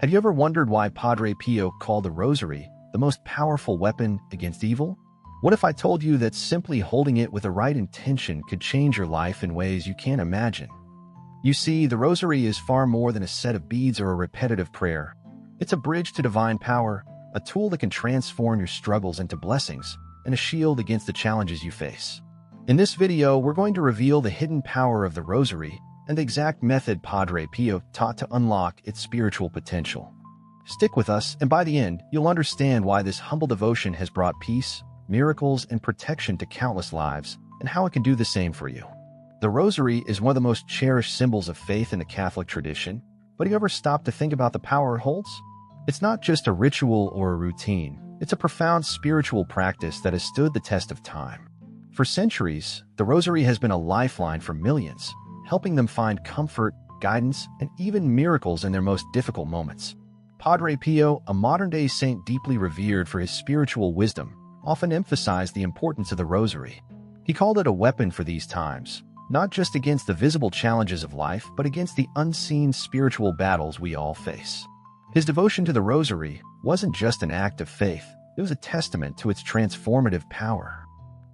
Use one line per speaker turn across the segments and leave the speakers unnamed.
Have you ever wondered why Padre Pio called the Rosary the most powerful weapon against evil? What if I told you that simply holding it with the right intention could change your life in ways you can't imagine? You see, the Rosary is far more than a set of beads or a repetitive prayer. It's a bridge to divine power, a tool that can transform your struggles into blessings, and a shield against the challenges you face. In this video, we're going to reveal the hidden power of the Rosary and the exact method Padre Pio taught to unlock its spiritual potential. Stick with us, and by the end, you'll understand why this humble devotion has brought peace, miracles, and protection to countless lives, and how it can do the same for you. The Rosary is one of the most cherished symbols of faith in the Catholic tradition, but have you ever stopped to think about the power it holds? It's not just a ritual or a routine. It's a profound spiritual practice that has stood the test of time. For centuries, the Rosary has been a lifeline for millions, helping them find comfort, guidance, and even miracles in their most difficult moments. Padre Pio, a modern-day saint deeply revered for his spiritual wisdom, often emphasized the importance of the Rosary. He called it a weapon for these times, not just against the visible challenges of life, but against the unseen spiritual battles we all face. His devotion to the Rosary wasn't just an act of faith, it was a testament to its transformative power.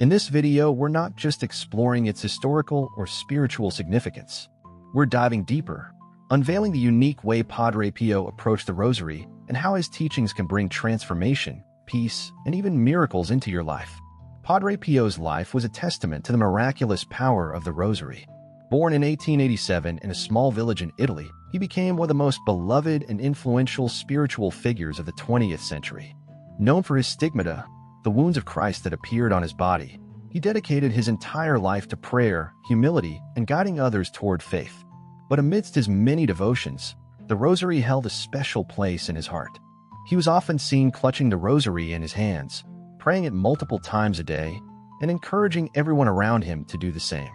In this video, we're not just exploring its historical or spiritual significance. We're diving deeper, unveiling the unique way Padre Pio approached the Rosary and how his teachings can bring transformation, peace, and even miracles into your life. Padre Pio's life was a testament to the miraculous power of the Rosary. Born in 1887 in a small village in Italy, he became one of the most beloved and influential spiritual figures of the 20th century. Known for his stigmata, the wounds of Christ that appeared on his body, he dedicated his entire life to prayer, humility, and guiding others toward faith. But amidst his many devotions, the Rosary held a special place in his heart. He was often seen clutching the Rosary in his hands, praying it multiple times a day, and encouraging everyone around him to do the same.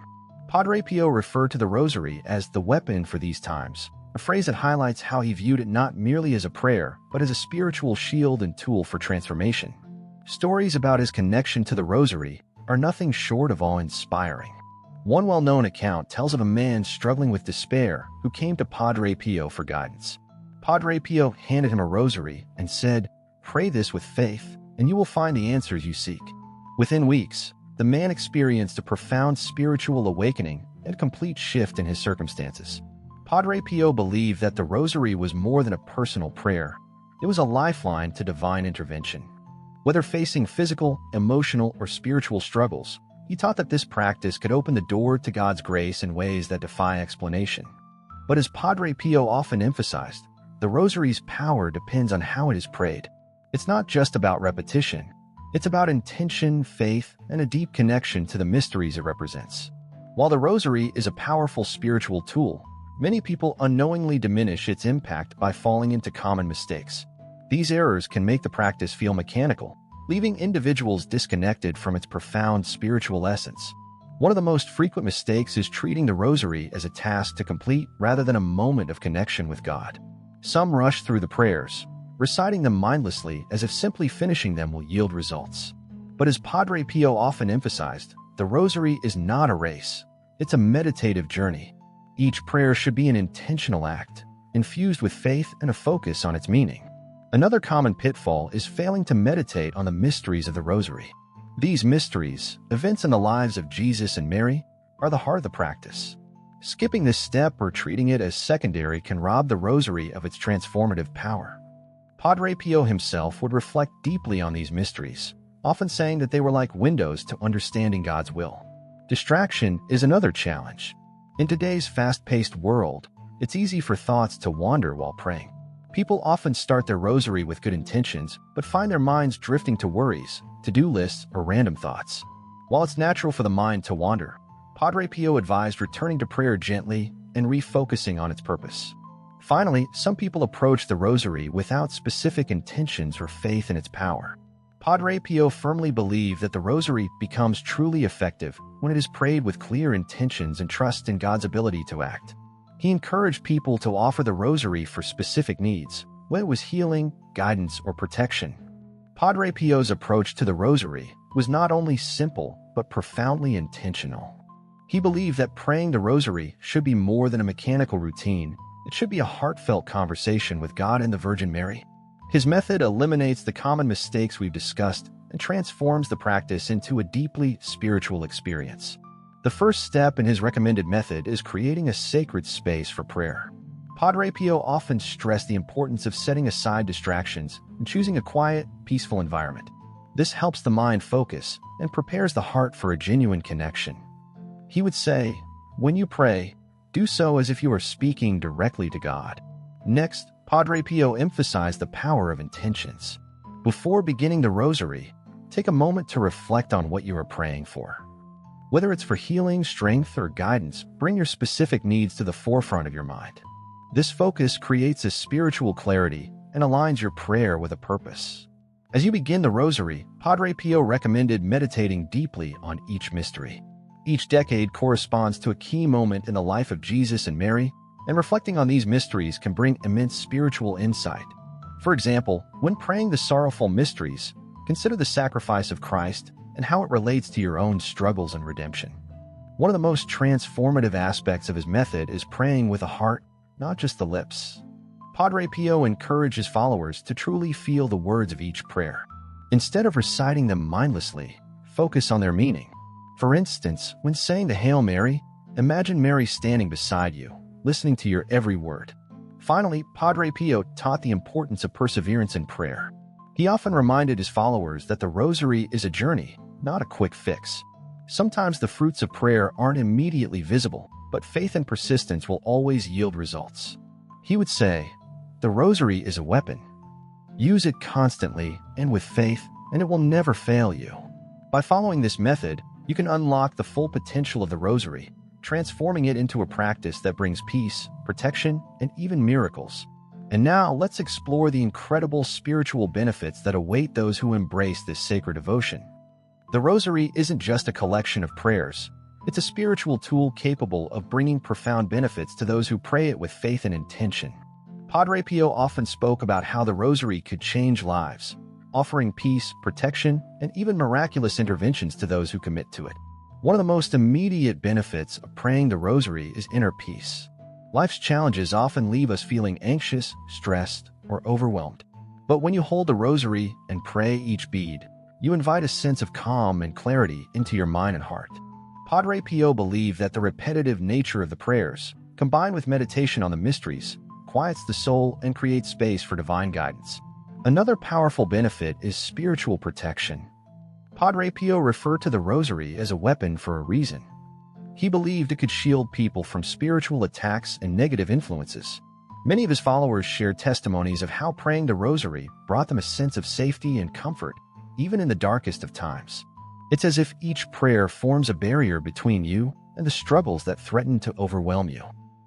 Padre Pio referred to the Rosary as the weapon for these times, a phrase that highlights how he viewed it not merely as a prayer, but as a spiritual shield and tool for transformation. Stories about his connection to the Rosary are nothing short of awe-inspiring. One well-known account tells of a man struggling with despair who came to Padre Pio for guidance. Padre Pio handed him a Rosary and said, "Pray this with faith, and you will find the answers you seek." Within weeks, the man experienced a profound spiritual awakening and a complete shift in his circumstances. Padre Pio believed that the Rosary was more than a personal prayer. It was a lifeline to divine intervention. Whether facing physical, emotional, or spiritual struggles, he taught that this practice could open the door to God's grace in ways that defy explanation. But as Padre Pio often emphasized, the Rosary's power depends on how it is prayed. It's not just about repetition. It's about intention, faith, and a deep connection to the mysteries it represents. While the Rosary is a powerful spiritual tool, many people unknowingly diminish its impact by falling into common mistakes. These errors can make the practice feel mechanical, leaving individuals disconnected from its profound spiritual essence. One of the most frequent mistakes is treating the Rosary as a task to complete rather than a moment of connection with God. Some rush through the prayers, reciting them mindlessly as if simply finishing them will yield results. But as Padre Pio often emphasized, the Rosary is not a race. It's a meditative journey. Each prayer should be an intentional act, infused with faith and a focus on its meaning. Another common pitfall is failing to meditate on the mysteries of the Rosary. These mysteries, events in the lives of Jesus and Mary, are the heart of the practice. Skipping this step or treating it as secondary can rob the Rosary of its transformative power. Padre Pio himself would reflect deeply on these mysteries, often saying that they were like windows to understanding God's will. Distraction is another challenge. In today's fast-paced world, it's easy for thoughts to wander while praying. People often start their Rosary with good intentions, but find their minds drifting to worries, to-do lists, or random thoughts. While it's natural for the mind to wander, Padre Pio advised returning to prayer gently and refocusing on its purpose. Finally, some people approach the Rosary without specific intentions or faith in its power. Padre Pio firmly believed that the Rosary becomes truly effective when it is prayed with clear intentions and trust in God's ability to act. He encouraged people to offer the Rosary for specific needs, whether it was healing, guidance, or protection. Padre Pio's approach to the Rosary was not only simple, but profoundly intentional. He believed that praying the Rosary should be more than a mechanical routine. It should be a heartfelt conversation with God and the Virgin Mary. His method eliminates the common mistakes we've discussed and transforms the practice into a deeply spiritual experience. The first step in his recommended method is creating a sacred space for prayer. Padre Pio often stressed the importance of setting aside distractions and choosing a quiet, peaceful environment. This helps the mind focus and prepares the heart for a genuine connection. He would say, when you pray, do so as if you are speaking directly to God. Next, Padre Pio emphasized the power of intentions. Before beginning the Rosary, take a moment to reflect on what you are praying for. Whether it's for healing, strength, or guidance, bring your specific needs to the forefront of your mind. This focus creates a spiritual clarity and aligns your prayer with a purpose. As you begin the Rosary, Padre Pio recommended meditating deeply on each mystery. Each decade corresponds to a key moment in the life of Jesus and Mary, and reflecting on these mysteries can bring immense spiritual insight. For example, when praying the sorrowful mysteries, consider the sacrifice of Christ and how it relates to your own struggles and redemption. One of the most transformative aspects of his method is praying with a heart, not just the lips. Padre Pio encouraged his followers to truly feel the words of each prayer. Instead of reciting them mindlessly, focus on their meaning. For instance, when saying the Hail Mary, imagine Mary standing beside you, listening to your every word. Finally, Padre Pio taught the importance of perseverance in prayer. He often reminded his followers that the Rosary is a journey, not a quick fix. Sometimes the fruits of prayer aren't immediately visible, but faith and persistence will always yield results. He would say, the Rosary is a weapon. Use it constantly and with faith, and it will never fail you. By following this method, you can unlock the full potential of the Rosary, transforming it into a practice that brings peace, protection, and even miracles. And now, let's explore the incredible spiritual benefits that await those who embrace this sacred devotion. The Rosary isn't just a collection of prayers. It's a spiritual tool capable of bringing profound benefits to those who pray it with faith and intention. Padre Pio often spoke about how the Rosary could change lives, offering peace, protection, and even miraculous interventions to those who commit to it. One of the most immediate benefits of praying the Rosary is inner peace. Life's challenges often leave us feeling anxious, stressed, or overwhelmed. But when you hold the Rosary and pray each bead, you invite a sense of calm and clarity into your mind and heart. Padre Pio believed that the repetitive nature of the prayers, combined with meditation on the mysteries, quiets the soul and creates space for divine guidance. Another powerful benefit is spiritual protection. Padre Pio referred to the Rosary as a weapon for a reason. He believed it could shield people from spiritual attacks and negative influences. Many of his followers shared testimonies of how praying the Rosary brought them a sense of safety and comfort, even in the darkest of times. It's as if each prayer forms a barrier between you and the struggles that threaten to overwhelm you.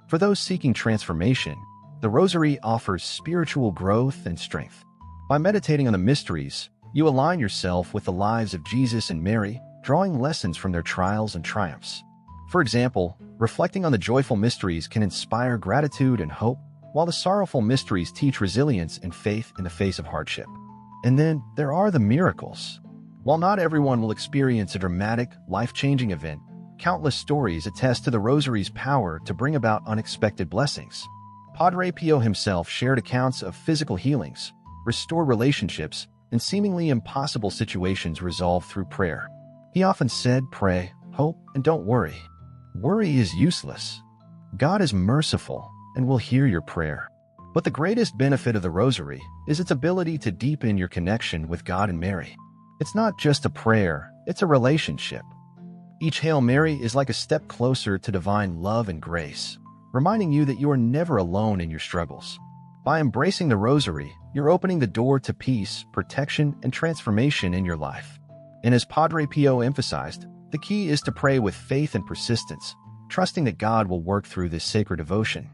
For those seeking transformation, the Rosary offers spiritual growth and strength. By meditating on the mysteries, you align yourself with the lives of Jesus and Mary, drawing lessons from their trials and triumphs. For example, reflecting on the joyful mysteries can inspire gratitude and hope, while the sorrowful mysteries teach resilience and faith in the face of hardship. And then there are the miracles. While not everyone will experience a dramatic, life-changing event, countless stories attest to the Rosary's power to bring about unexpected blessings. Padre Pio himself shared accounts of physical healings, restored relationships, and seemingly impossible situations resolved through prayer. He often said, pray, hope, and don't worry. Worry is useless. God is merciful and will hear your prayer. But the greatest benefit of the Rosary is its ability to deepen your connection with God and Mary. It's not just a prayer, it's a relationship. Each Hail Mary is like a step closer to divine love and grace, reminding you that you are never alone in your struggles. By embracing the Rosary, you're opening the door to peace, protection, and transformation in your life. And as Padre Pio emphasized, the key is to pray with faith and persistence, trusting that God will work through this sacred devotion.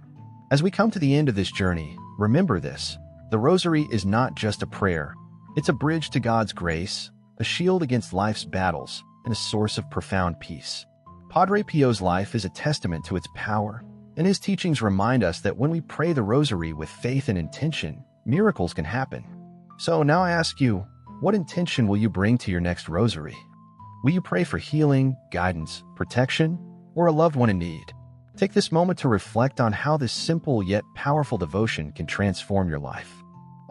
As we come to the end of this journey, remember this: the Rosary is not just a prayer. It's a bridge to God's grace, a shield against life's battles, and a source of profound peace. Padre Pio's life is a testament to its power, and his teachings remind us that when we pray the Rosary with faith and intention, miracles can happen. So now I ask you, what intention will you bring to your next Rosary? Will you pray for healing, guidance, protection, or a loved one in need? Take this moment to reflect on how this simple yet powerful devotion can transform your life.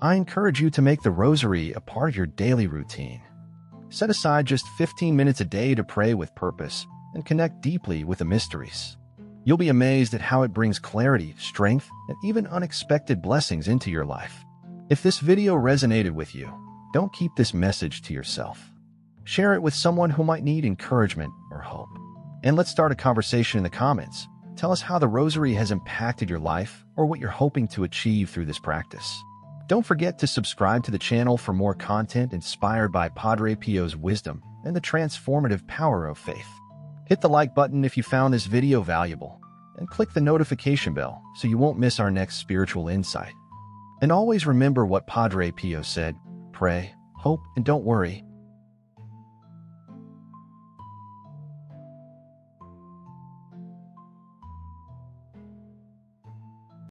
I encourage you to make the Rosary a part of your daily routine. Set aside just 15 minutes a day to pray with purpose and connect deeply with the mysteries. You'll be amazed at how it brings clarity, strength, and even unexpected blessings into your life. If this video resonated with you, don't keep this message to yourself. Share it with someone who might need encouragement or hope. And let's start a conversation in the comments. Tell us how the Rosary has impacted your life or what you're hoping to achieve through this practice. Don't forget to subscribe to the channel for more content inspired by Padre Pio's wisdom and the transformative power of faith. Hit the like button if you found this video valuable, and click the notification bell so you won't miss our next spiritual insight. And always remember what Padre Pio said: pray, hope, and don't worry.